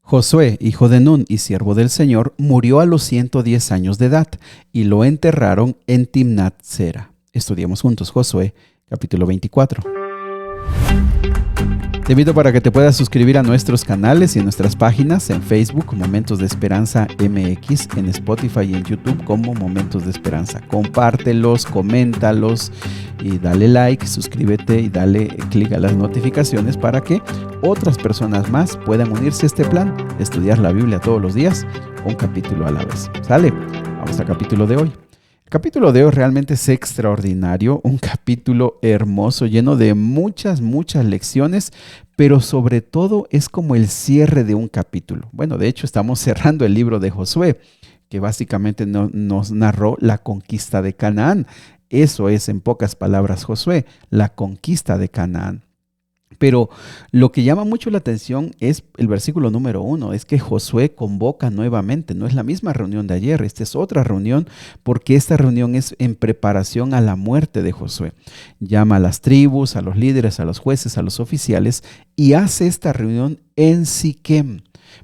Josué, hijo de Nun y siervo del Señor, murió a los 110 años de edad y lo enterraron en Timnat Sera. Estudiamos juntos Josué, capítulo 24. Te invito para que te puedas suscribir a nuestros canales y a nuestras páginas en Facebook, Momentos de Esperanza MX, en Spotify y en YouTube como Momentos de Esperanza. Compártelos, coméntalos y dale like, suscríbete y dale clic a las notificaciones para que otras personas más puedan unirse a este plan de estudiar la Biblia todos los días, un capítulo a la vez. ¿Sale? Vamos al capítulo de hoy. El capítulo de hoy realmente es extraordinario, un capítulo hermoso, lleno de muchas lecciones, pero sobre todo es como el cierre de un capítulo. Bueno, de hecho estamos cerrando el libro de Josué, que básicamente nos narró la conquista de Canaán. Eso es, en pocas palabras, Josué, la conquista de Canaán. Pero lo que llama mucho la atención es el versículo número 1, es que Josué convoca nuevamente, no es la misma reunión de ayer, esta es otra reunión, porque esta reunión es en preparación a la muerte de Josué. Llama a las tribus, a los líderes, a los jueces, a los oficiales y hace esta reunión en Siquem.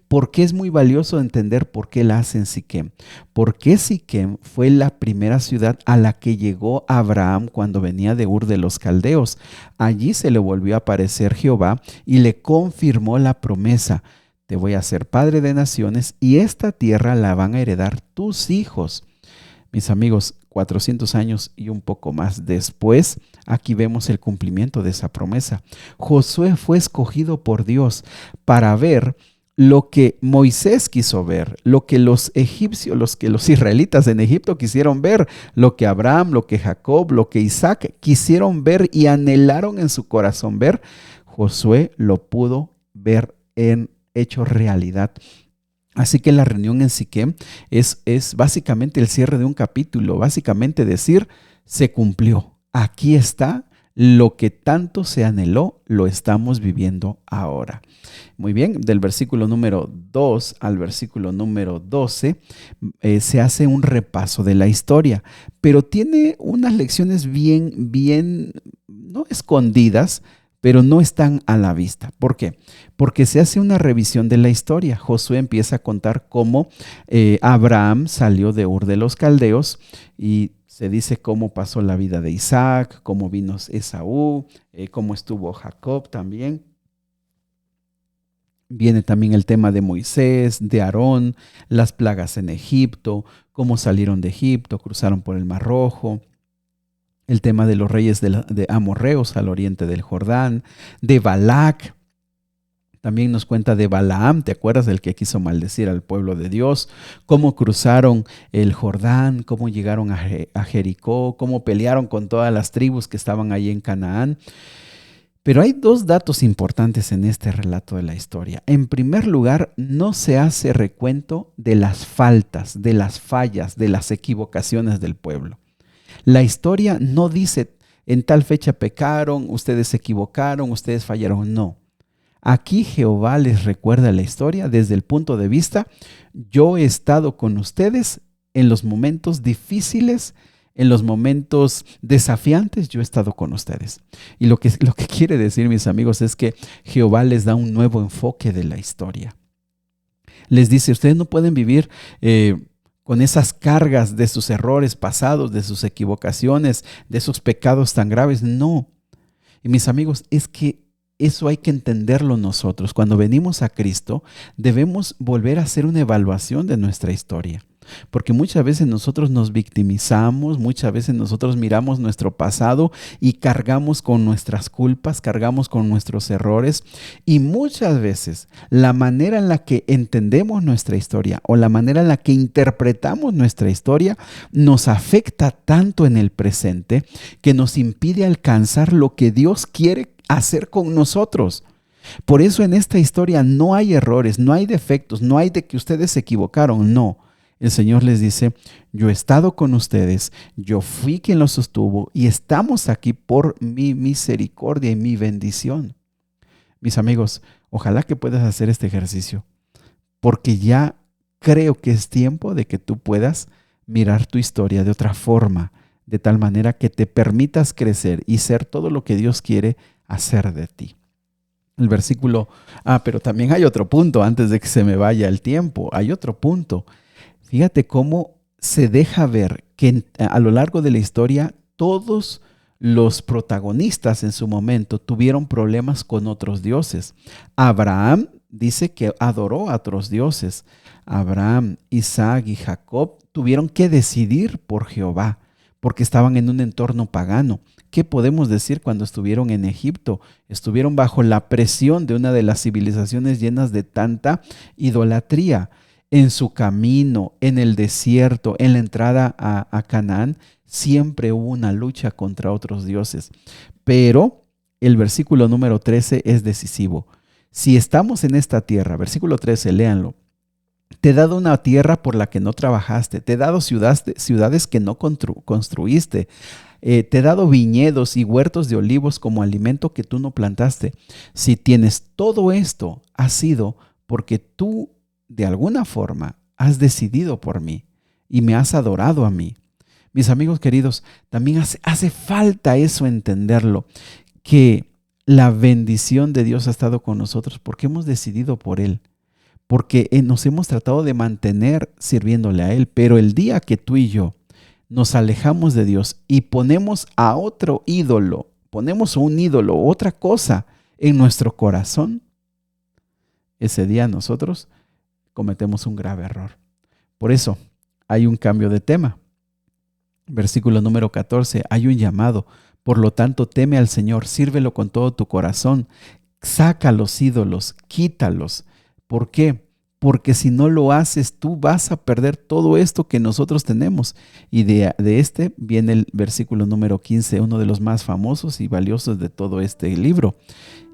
Porque es muy valioso entender por qué la hace en Siquem. Porque Siquem fue la primera ciudad a la que llegó Abraham cuando venía de Ur de los Caldeos. Allí se le volvió a aparecer Jehová y le confirmó la promesa: te voy a hacer padre de naciones y esta tierra la van a heredar tus hijos. Mis amigos, 400 años y un poco más después, aquí vemos el cumplimiento de esa promesa. Josué fue escogido por Dios para ver lo que Moisés quiso ver, lo que los egipcios, los israelitas en Egipto quisieron ver, lo que Abraham, lo que Jacob, lo que Isaac quisieron ver y anhelaron en su corazón ver, Josué lo pudo ver en hecho realidad. Así que la reunión en Siquem es básicamente el cierre de un capítulo, básicamente decir, se cumplió, aquí está. Lo que tanto se anheló, lo estamos viviendo ahora. Muy bien, del versículo número 2 al versículo número 12 se hace un repaso de la historia, pero tiene unas lecciones bien, no escondidas, pero no están a la vista. ¿Por qué? Porque se hace una revisión de la historia. Josué empieza a contar cómo Abraham salió de Ur de los Caldeos y se dice cómo pasó la vida de Isaac, cómo vino Esaú, cómo estuvo Jacob también. Viene también el tema de Moisés, de Aarón, las plagas en Egipto, cómo salieron de Egipto, cruzaron por el Mar Rojo. El tema de los reyes de amorreos al oriente del Jordán, de Balac. También nos cuenta de Balaam, ¿te acuerdas? Del que quiso maldecir al pueblo de Dios, cómo cruzaron el Jordán, cómo llegaron a Jericó, cómo pelearon con todas las tribus que estaban ahí en Canaán. Pero hay dos datos importantes en este relato de la historia. En primer lugar, no se hace recuento de las faltas, de las fallas, de las equivocaciones del pueblo. La historia no dice, en tal fecha pecaron, ustedes se equivocaron, ustedes fallaron, no. Aquí Jehová les recuerda la historia desde el punto de vista, yo he estado con ustedes en los momentos difíciles, en los momentos desafiantes, yo he estado con ustedes. Y lo que quiere decir, mis amigos, es que Jehová les da un nuevo enfoque de la historia. Les dice, ustedes no pueden vivir con esas cargas de sus errores pasados, de sus equivocaciones, de esos pecados tan graves. No. Y mis amigos, es que eso hay que entenderlo nosotros. Cuando venimos a Cristo, debemos volver a hacer una evaluación de nuestra historia. Porque muchas veces nosotros nos victimizamos, muchas veces nosotros miramos nuestro pasado y cargamos con nuestras culpas, cargamos con nuestros errores. Y muchas veces la manera en la que entendemos nuestra historia o la manera en la que interpretamos nuestra historia nos afecta tanto en el presente que nos impide alcanzar lo que Dios quiere hacer con nosotros. Por eso en esta historia no hay errores, no hay defectos, no hay de que ustedes se equivocaron, no. El Señor les dice, yo he estado con ustedes, yo fui quien los sostuvo y estamos aquí por mi misericordia y mi bendición. Mis amigos, ojalá que puedas hacer este ejercicio, porque ya creo que es tiempo de que tú puedas mirar tu historia de otra forma, de tal manera que te permitas crecer y ser todo lo que Dios quiere hacer de ti. El versículo, pero también hay otro punto antes de que se me vaya el tiempo. Hay otro punto. Fíjate cómo se deja ver que a lo largo de la historia todos los protagonistas en su momento tuvieron problemas con otros dioses. Abraham dice que adoró a otros dioses. Abraham, Isaac y Jacob tuvieron que decidir por Jehová porque estaban en un entorno pagano. ¿Qué podemos decir cuando estuvieron en Egipto? Estuvieron bajo la presión de una de las civilizaciones llenas de tanta idolatría. En su camino, en el desierto, en la entrada a Canaán, siempre hubo una lucha contra otros dioses. Pero el versículo número 13 es decisivo. Si estamos en esta tierra, versículo 13, léanlo. Te he dado una tierra por la que no trabajaste, te he dado ciudades que no construiste, te he dado viñedos y huertos de olivos como alimento que tú no plantaste. Si tienes todo esto, ha sido porque tú de alguna forma has decidido por mí y me has adorado a mí. Mis amigos queridos, también hace falta eso entenderlo, que la bendición de Dios ha estado con nosotros porque hemos decidido por Él. Porque nos hemos tratado de mantener sirviéndole a Él, pero el día que tú y yo nos alejamos de Dios y ponemos a otro ídolo, ponemos un ídolo, otra cosa en nuestro corazón, ese día nosotros cometemos un grave error. Por eso hay un cambio de tema. Versículo número 14, hay un llamado. Por lo tanto, teme al Señor, sírvelo con todo tu corazón, saca los ídolos, quítalos. ¿Por qué? Porque si no lo haces, tú vas a perder todo esto que nosotros tenemos. Y de este viene el versículo número 15, uno de los más famosos y valiosos de todo este libro.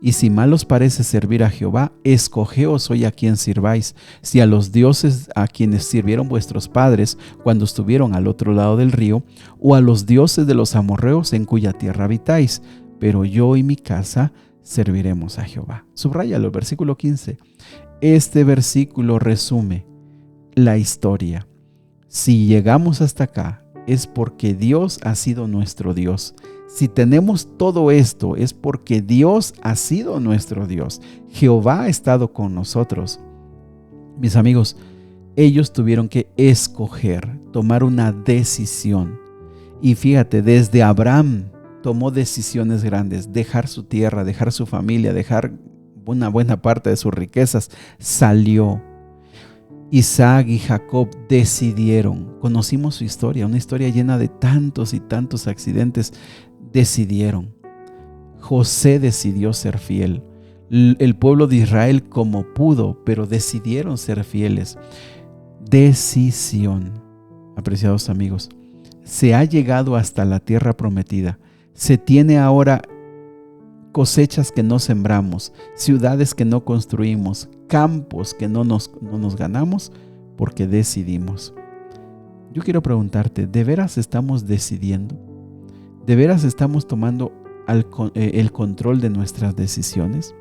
Y si mal os parece servir a Jehová, escogeos hoy a quien sirváis, si a los dioses a quienes sirvieron vuestros padres cuando estuvieron al otro lado del río, o a los dioses de los amorreos en cuya tierra habitáis. Pero yo y mi casa serviremos a Jehová. Subráyalo, el versículo 15. Este versículo resume la historia. Si llegamos hasta acá, es porque Dios ha sido nuestro Dios. Si tenemos todo esto, es porque Dios ha sido nuestro Dios. Jehová ha estado con nosotros. Mis amigos, ellos tuvieron que escoger, tomar una decisión. Y fíjate, desde Abraham tomó decisiones grandes, dejar su tierra, dejar su familia, dejar una buena parte de sus riquezas, salió. Isaac y Jacob decidieron, conocimos su historia, una historia llena de tantos y tantos accidentes, decidieron. José decidió ser fiel, el pueblo de Israel como pudo, pero decidieron ser fieles. Decisión. Apreciados amigos, se ha llegado hasta la tierra prometida, se tiene ahora cosechas que no sembramos, ciudades que no construimos, campos que no nos ganamos porque decidimos. Yo quiero preguntarte, ¿de veras estamos decidiendo? ¿De veras estamos tomando el control de nuestras decisiones?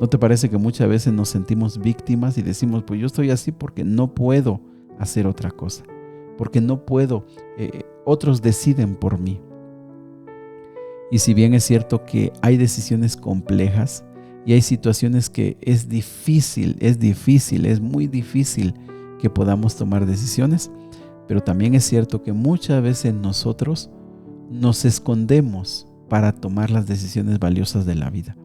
¿No te parece que muchas veces nos sentimos víctimas y decimos, pues yo estoy así porque no puedo hacer otra cosa, porque no puedo, otros deciden por mí? Y si bien es cierto que hay decisiones complejas y hay situaciones que es muy difícil que podamos tomar decisiones, pero también es cierto que muchas veces nosotros nos escondemos para tomar las decisiones valiosas de la vida.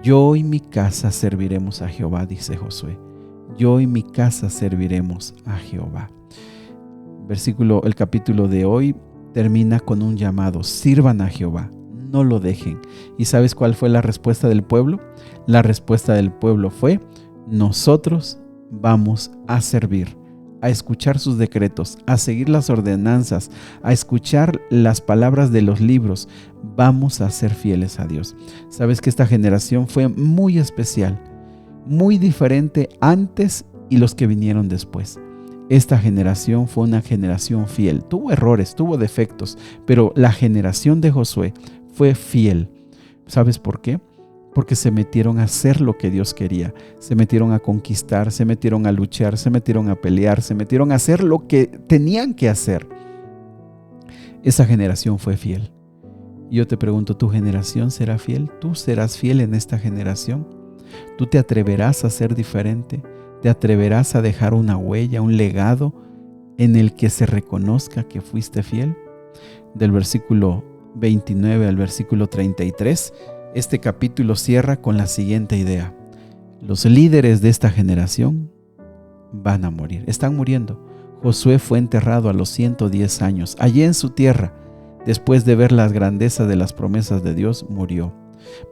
Yo y mi casa serviremos a Jehová, dice Josué. Yo y mi casa serviremos a Jehová. El capítulo de hoy termina con un llamado: sirvan a Jehová, no lo dejen. ¿Y sabes cuál fue la respuesta del pueblo? La respuesta del pueblo fue: nosotros vamos a servir, a escuchar sus decretos, a seguir las ordenanzas, a escuchar las palabras de los libros. Vamos a ser fieles a Dios. Sabes que esta generación fue muy especial, muy diferente antes y los que vinieron después. Esta generación fue una generación fiel. Tuvo errores, tuvo defectos, pero la generación de Josué fue fiel. ¿Sabes por qué? Porque se metieron a hacer lo que Dios quería. Se metieron a conquistar, se metieron a luchar, se metieron a pelear, se metieron a hacer lo que tenían que hacer. Esa generación fue fiel. Y yo te pregunto, ¿tu generación será fiel? ¿Tú serás fiel en esta generación? ¿Tú te atreverás a ser diferente? ¿Te atreverás a dejar una huella, un legado en el que se reconozca que fuiste fiel? Del versículo 29 al versículo 33, este capítulo cierra con la siguiente idea. Los líderes de esta generación van a morir, están muriendo. Josué fue enterrado a los 110 años. Allí en su tierra, después de ver las grandezas de las promesas de Dios, murió.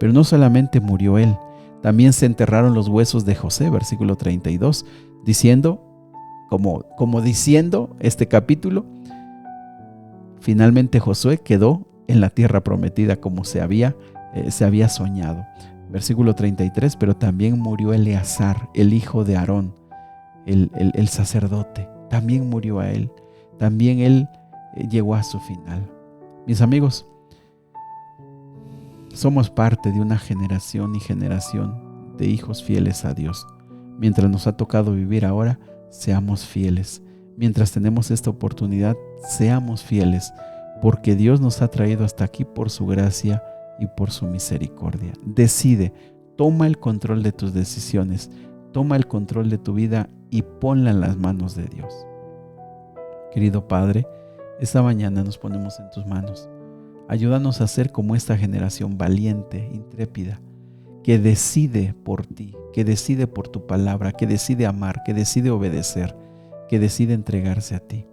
Pero no solamente murió él, también se enterraron los huesos de José, versículo 32, diciendo, como diciendo este capítulo, finalmente Josué quedó en la tierra prometida como se había soñado. Versículo 33, pero también murió Eleazar, el hijo de Aarón, el sacerdote. También murió a él. También él llegó a su final. Mis amigos, somos parte de una generación y generación de hijos fieles a Dios. Mientras nos ha tocado vivir ahora, seamos fieles. Mientras tenemos esta oportunidad, seamos fieles, porque Dios nos ha traído hasta aquí por su gracia y por su misericordia. Decide, toma el control de tus decisiones, toma el control de tu vida y ponla en las manos de Dios. Querido Padre, esta mañana nos ponemos en tus manos. Ayúdanos a ser como esta generación valiente, intrépida, que decide por ti, que decide por tu palabra, que decide amar, que decide obedecer, que decide entregarse a ti.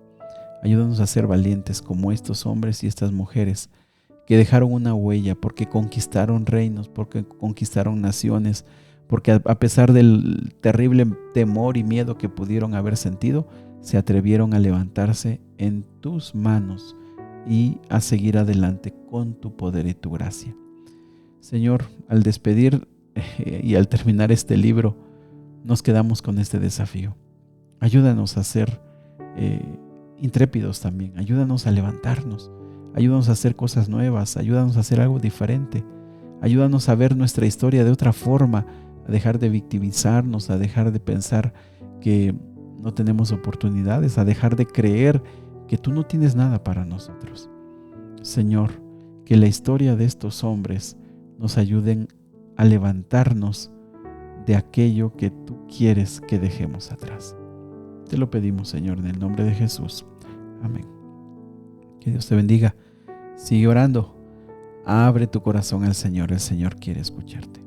Ayúdanos a ser valientes como estos hombres y estas mujeres que dejaron una huella porque conquistaron reinos, porque conquistaron naciones, porque a pesar del terrible temor y miedo que pudieron haber sentido, se atrevieron a levantarse en tus manos y a seguir adelante con tu poder y tu gracia. Señor, al despedir y al terminar este libro, nos quedamos con este desafío. Ayúdanos a ser intrépidos también, ayúdanos a levantarnos, ayúdanos a hacer cosas nuevas, ayúdanos a hacer algo diferente, ayúdanos a ver nuestra historia de otra forma, a dejar de victimizarnos, a dejar de pensar que no tenemos oportunidades, a dejar de creer que tú no tienes nada para nosotros. Señor, que la historia de estos hombres nos ayuden a levantarnos de aquello que tú quieres que dejemos atrás. Te lo pedimos, Señor, en el nombre de Jesús. Amén. Que Dios te bendiga. Sigue orando. Abre tu corazón al Señor. El Señor quiere escucharte.